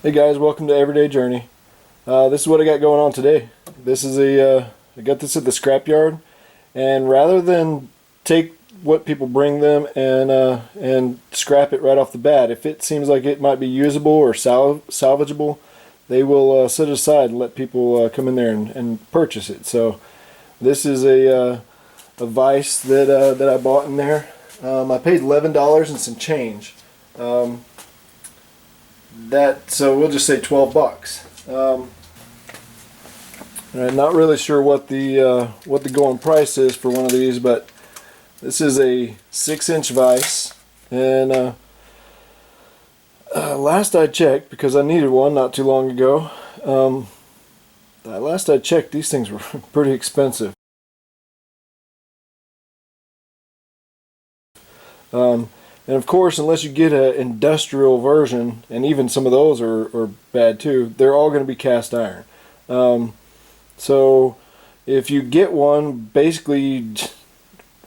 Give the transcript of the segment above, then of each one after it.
Hey guys, welcome to Everyday Journey. This is what I got going on today. This is I got this at the scrapyard, and rather than take what people bring them and scrap it right off the bat, if it seems like it might be usable or salvageable, they will set it aside and let people come in there and purchase it. So this is a vise that I bought in there. I paid $11 and some change. So we'll just say 12 bucks. I'm not really sure what the going price is for one of these, but this is a 6-inch vise, and last I checked, because I needed one not too long ago, last I checked, these things were pretty expensive. And of course, unless you get an industrial version, and even some of those are bad too, they're all going to be cast iron. So if you get one, basically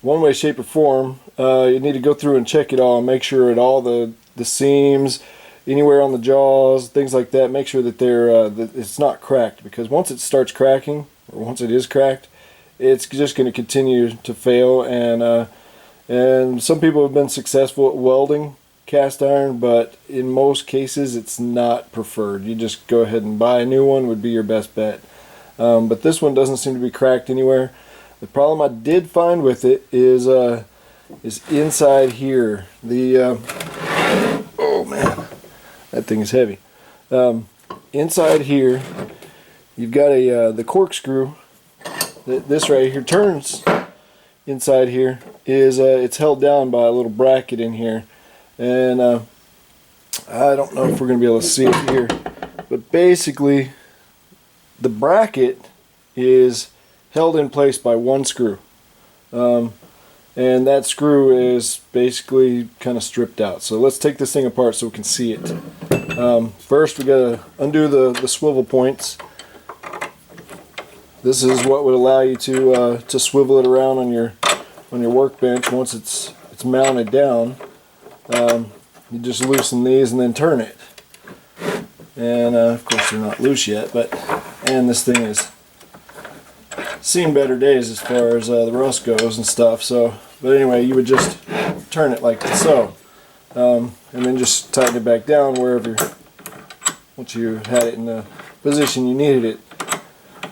one way, shape, or form, you need to go through and check it all and make sure that all the seams, anywhere on the jaws, things like that, make sure that that it's not cracked, because once it starts cracking, or once it is cracked, it's just going to continue to fail. And some people have been successful at welding cast iron, but in most cases it's not preferred. You just go ahead and buy a new one would be your best bet. But this one doesn't seem to be cracked anywhere. The problem I did find with it is inside here. Oh man, that thing is heavy. Inside here, you've got the corkscrew. This right here turns. Inside here is it's held down by a little bracket in here, and I don't know if we're going to be able to see it here, but basically the bracket is held in place by one screw, and that screw is basically kind of stripped out. So let's take this thing apart so we can see it. First we got to undo the swivel points. This is what would allow you to swivel it around on your workbench once it's mounted down. You just loosen these and then turn it. And of course they're not loose yet, and this thing has seen better days as far as the rust goes and stuff. So, but anyway, you would just turn it like so, and then just tighten it back down once you had it in the position you needed it.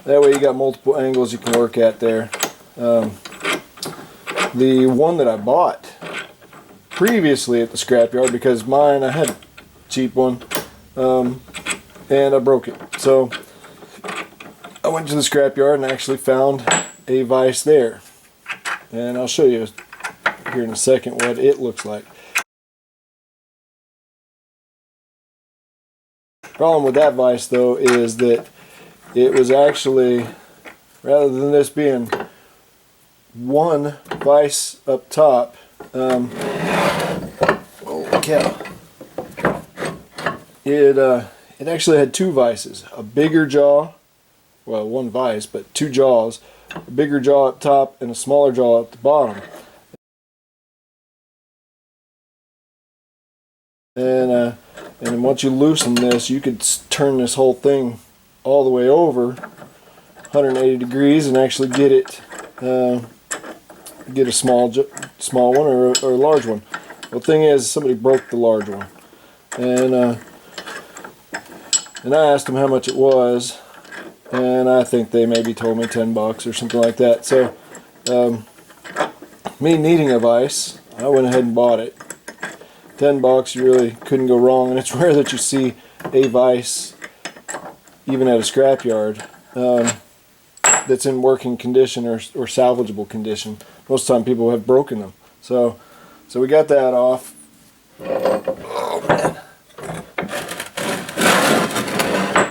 That way you got multiple angles you can work at there. The one that I bought previously at the scrapyard, because mine, I had a cheap one, and I broke it. So I went to the scrapyard and actually found a vise there. And I'll show you here in a second what it looks like. Problem with that vise though is that it was actually, rather than this being one vise up top, holy cow, it actually had two vices, a bigger jaw, well, one vise, but two jaws, a bigger jaw up top and a smaller jaw at the bottom. And then once you loosen this, you could turn this whole thing all the way over 180 degrees and actually get a small one or a large one. The thing is, somebody broke the large one, and I asked them how much it was, and I think they maybe told me 10 bucks or something like that. So me needing a vise, I went ahead and bought it. 10 bucks, you really couldn't go wrong, and it's rare that you see a vise even at a scrapyard that's in working condition or salvageable condition. Most of the time people have broken them. So we got that off. Oh man.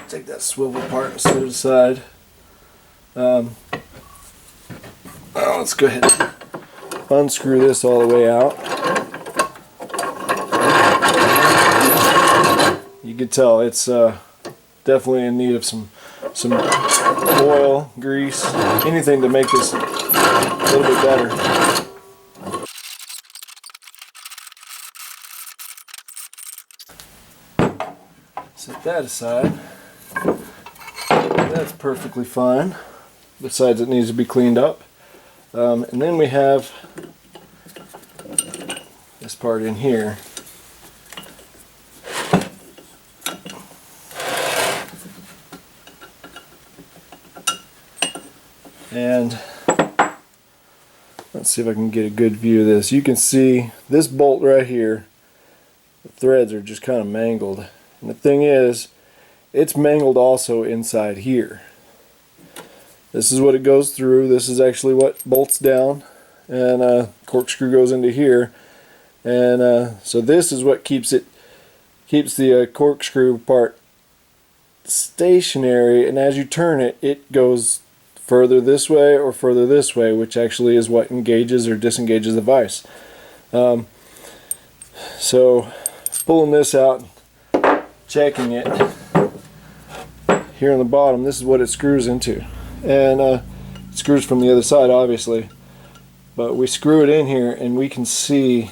Take that swivel part and set it aside. Let's go ahead and unscrew this all the way out. You can tell it's definitely in need of some oil, grease, anything to make this a little bit better. Set that aside. That's perfectly fine. Besides, it needs to be cleaned up. And then we have this part in here. And let's see if I can get a good view of this. You can see this bolt right here, the threads are just kind of mangled. And the thing is, it's mangled also inside here. This is what it goes through. This is actually what bolts down, and corkscrew goes into here. And so this is what keeps the corkscrew part stationary, and as you turn it, it goes further this way or further this way, which actually is what engages or disengages the vise. So pulling this out, checking it, here on the bottom, this is what it screws into. And it screws from the other side, obviously. But we screw it in here and we can see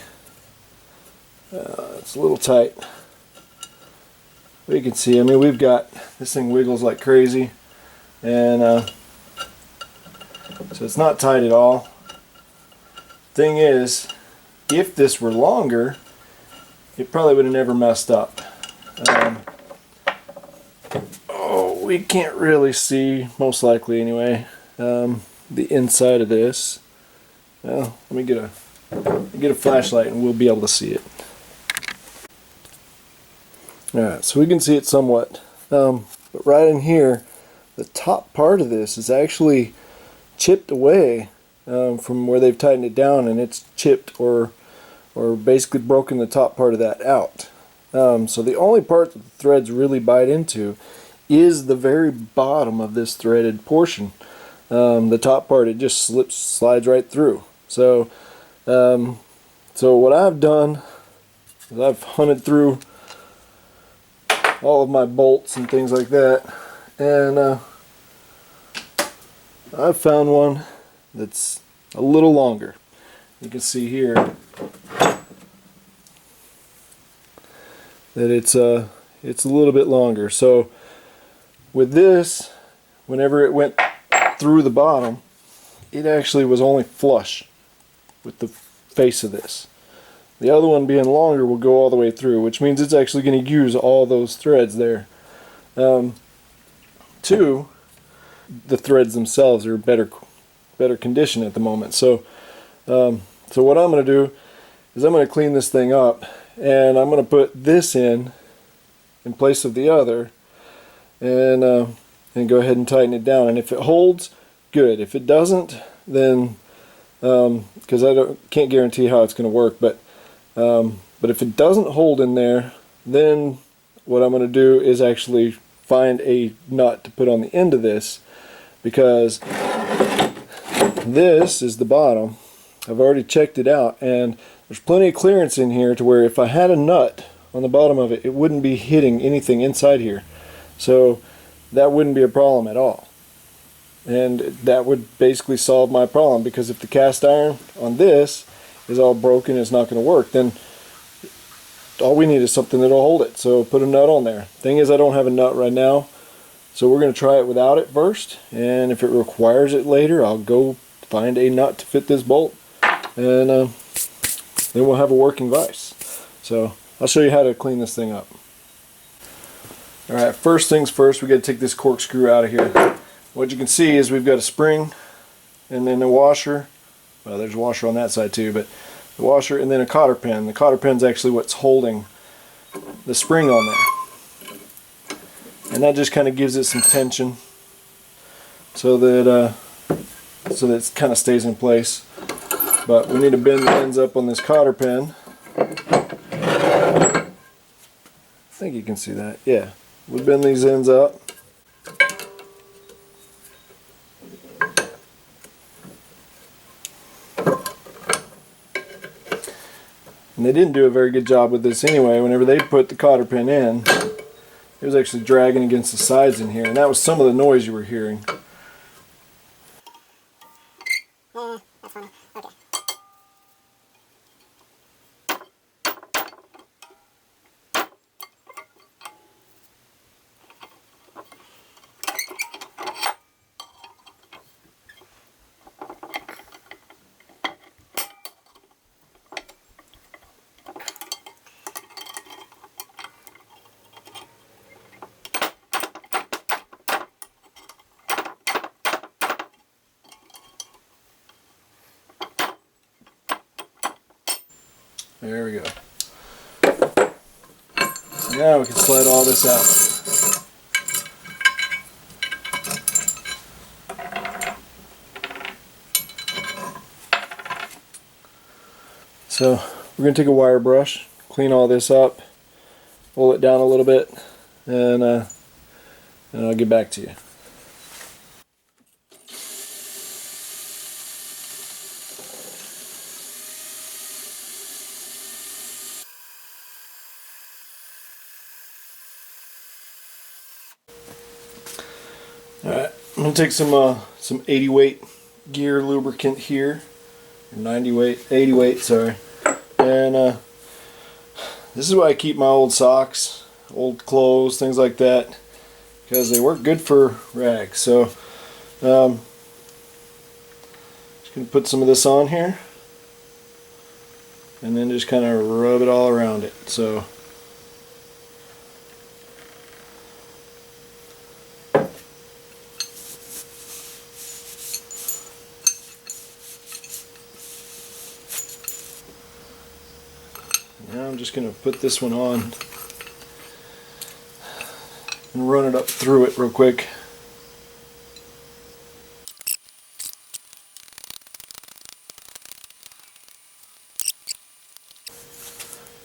it's a little tight. We can see, I mean, we've got, this thing wiggles like crazy. And so it's not tight at all. Thing is, if this were longer, it probably would have never messed up. Oh, we can't really see, most likely anyway, the inside of this. Well, let me get a flashlight and we'll be able to see it. Alright, so we can see it somewhat. But right in here, the top part of this is actually chipped away from where they've tightened it down, and it's chipped or basically broken the top part of that out. So the only part that the threads really bite into is the very bottom of this threaded portion. The top part, it just slides right through. So so what I've done is I've hunted through all of my bolts and things like that, and I've found one that's a little longer. You can see here that it's a little bit longer. So with this, whenever it went through the bottom, it actually was only flush with the face of this. The other one being longer will go all the way through, which means it's actually going to use all those threads there. Two, the threads themselves are better condition at the moment. So so what I'm going to do is I'm going to clean this thing up, and I'm going to put this in place of the other, and go ahead and tighten it down. And if it holds, good. If it doesn't, then because I can't guarantee how it's going to work, but if it doesn't hold in there, then what I'm going to do is actually find a nut to put on the end of this, because this is the bottom. I've already checked it out, and there's plenty of clearance in here to where if I had a nut on the bottom of it, it wouldn't be hitting anything inside here. So that wouldn't be a problem at all. And that would basically solve my problem, because if the cast iron on this is all broken, it's not going to work, then all we need is something that'll hold it. So put a nut on there. Thing is, I don't have a nut right now, so we're going to try it without it first, and if it requires it later, I'll go find a nut to fit this bolt, and then we'll have a working vise. So I'll show you how to clean this thing up. Alright, first things first, we got to take this corkscrew out of here. What you can see is we've got a spring, and then a washer. Well, there's a washer on that side too, but the washer, and then a cotter pin. The cotter pin's actually what's holding the spring on there, and that just kind of gives it some tension so that it kind of stays in place. But we need to bend the ends up on this cotter pin. I think you can see that. Yeah, we bend these ends up. And they didn't do a very good job with this anyway. Whenever they put the cotter pin in, it was actually dragging against the sides in here, and that was some of the noise you were hearing. That's funny. Okay. There we go. So now we can slide all this out. So we're going to take a wire brush, clean all this up, pull it down a little bit, and I'll get back to you. Alright, I'm going to take some 80 weight gear lubricant here, or 90 weight, 80 weight, sorry, and this is why I keep my old socks, old clothes, things like that, because they work good for rags. So just going to put some of this on here, and then just kind of rub it all around it. So now I'm just going to put this one on and run it up through it real quick.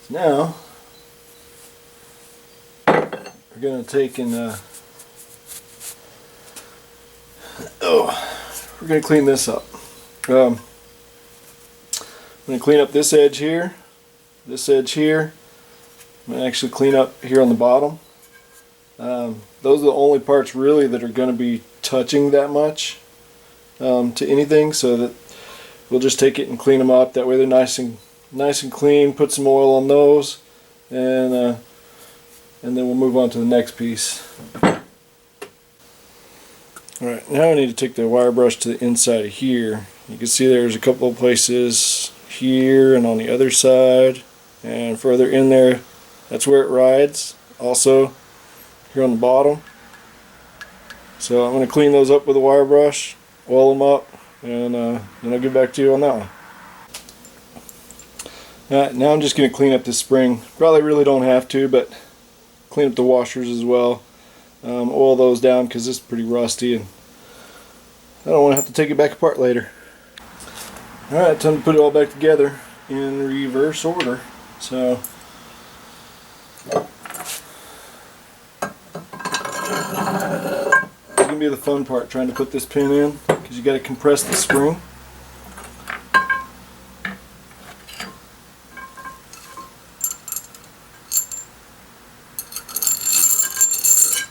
So now we're going to take and we're going to clean this up. I'm going to clean up this edge here, this edge here. I'm going to actually clean up here on the bottom. Those are the only parts really that are going to be touching that much to anything, so that we'll just take it and clean them up. That way they're nice and clean. Put some oil on those, and then we'll move on to the next piece. Alright, now I need to take the wire brush to the inside of here. You can see there's a couple of places here and on the other side and further in there. That's where it rides. Also here on the bottom. So I'm going to clean those up with a wire brush, oil them up, and then I'll get back to you on that one. Alright, now I'm just going to clean up this spring. Probably really don't have to, but clean up the washers as well. Oil those down because it's pretty rusty and I don't want to have to take it back apart later. Alright, time to put it all back together in reverse order. So it's going to be the fun part, trying to put this pin in, because you got to compress the spring.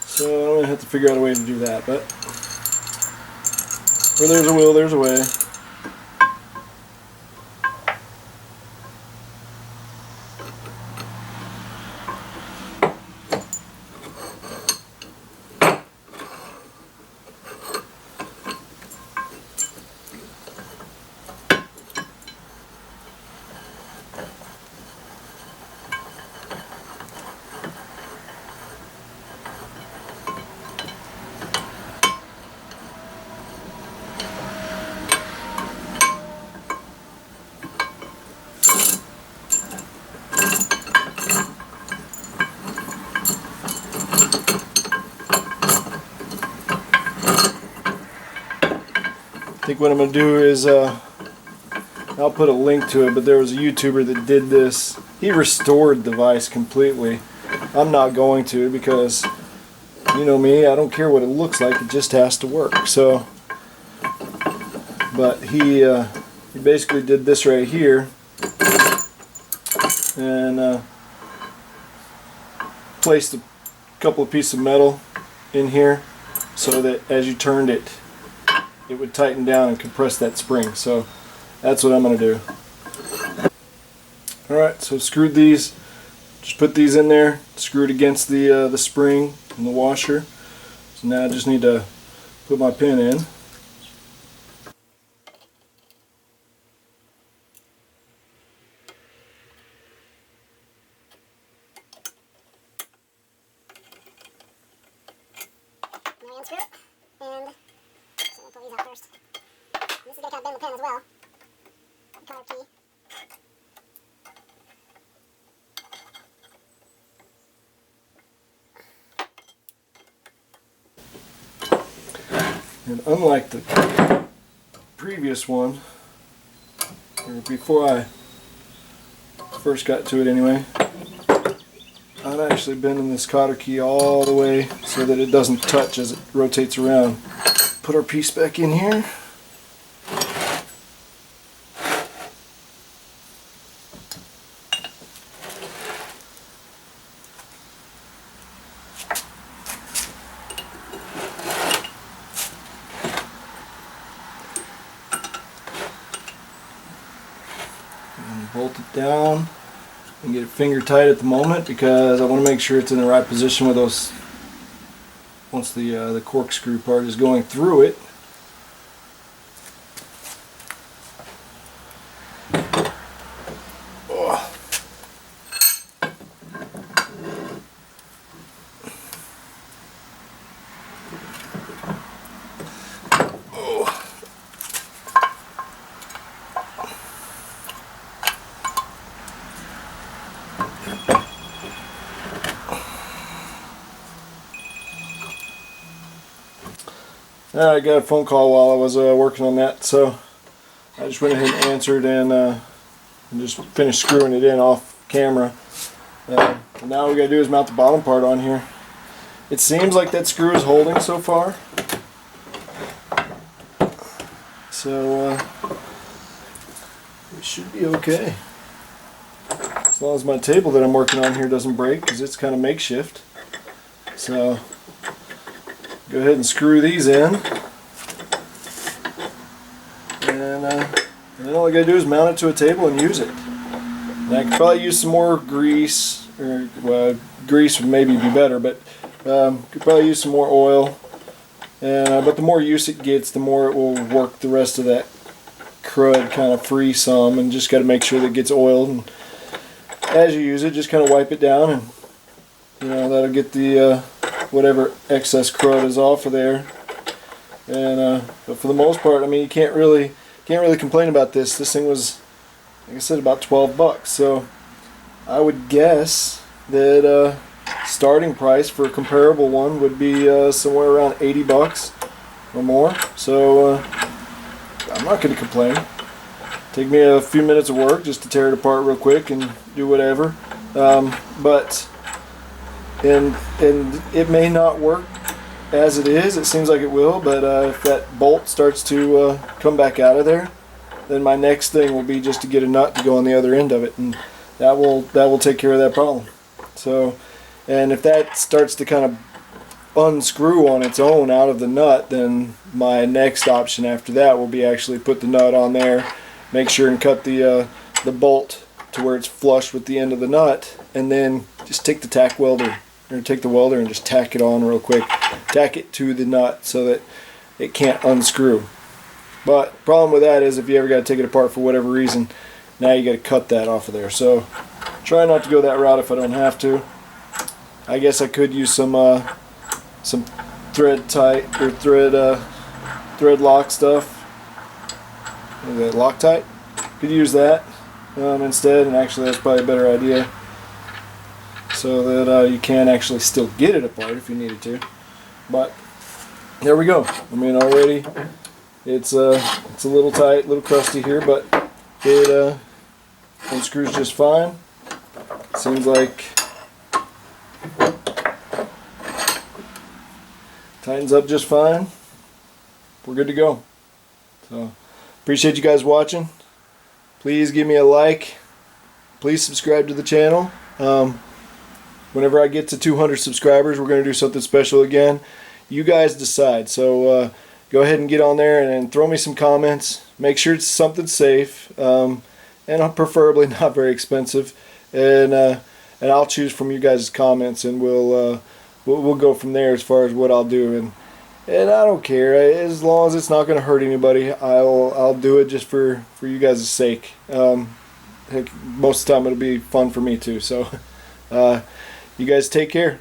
So I'm going to have to figure out a way to do that, but where there's a will, there's a way. I think what I'm going to do is, I'll put a link to it, but there was a YouTuber that did this. He restored the vise completely. I'm not going to, because you know me, I don't care what it looks like, it just has to work. So, but he basically did this right here, and placed a couple of pieces of metal in here so that as you turned it, it would tighten down and compress that spring. So that's what I'm going to do. Alright, so screwed these, just put these in there, screwed against the spring and the washer. So now I just need to put my pin in. Unscrew it, and so we'll pull these out first. And this is going to kind of bend the pen as well. Collar key. And unlike the previous one, or before I first got to it anyway, I've actually bending this cotter key all the way so that it doesn't touch as it rotates around. Put our piece back in here. And bolt it down and get it finger tight at the moment, because I want to make sure it's in the right position with those once the corkscrew part is going through it. Oh. I got a phone call while I was working on that, so I just went ahead and answered and just finished screwing it in off camera. Now all we got to do is mount the bottom part on here. It seems like that screw is holding so far, so it should be okay. As long as my table that I'm working on here doesn't break, because it's kind of makeshift. So go ahead and screw these in, and then all I gotta do is mount it to a table and use it. And I could probably use some more grease, or well, grease would maybe be better, but could probably use some more oil. And but the more use it gets, the more it will work the rest of that crud kind of free some, and just got to make sure that it gets oiled. And as you use it, just kind of wipe it down, and that'll get the whatever excess crud is off of there. And but for the most part, I mean, you can't really complain about this. This thing was, like I said, about 12 bucks. So I would guess that starting price for a comparable one would be somewhere around 80 bucks or more. So I'm not going to complain. Take me a few minutes of work just to tear it apart real quick and do whatever. But it may not work as it is. It seems like it will, but if that bolt starts to come back out of there, then my next thing will be just to get a nut to go on the other end of it, and that will take care of that problem. So, and if that starts to kind of unscrew on its own out of the nut, then my next option after that will be actually put the nut on there, make sure and cut the bolt to where it's flush with the end of the nut, and then just take the tack welder, or take the welder and just tack it on real quick. Tack it to the nut so that it can't unscrew. But the problem with that is if you ever got to take it apart for whatever reason, now you got to cut that off of there. So try not to go that route if I don't have to. I guess I could use some thread tight or thread lock stuff. Loctite. Could use that instead, and actually that's probably a better idea, so that you can actually still get it apart if you needed to. But there we go. I mean, already it's a little tight, a little crusty here, but it unscrews just fine. Seems like tightens up just fine. We're good to go. So appreciate you guys watching. Please give me a like. Please subscribe to the channel. Whenever I get to 200 subscribers, we're going to do something special again. You guys decide. So go ahead and get on there and throw me some comments. Make sure it's something safe, and preferably not very expensive. And I'll choose from you guys' comments, and we'll go from there as far as what I'll do. And I don't care, as long as it's not going to hurt anybody. I'll do it just for you guys' sake. Heck, most of the time it'll be fun for me too. So you guys take care.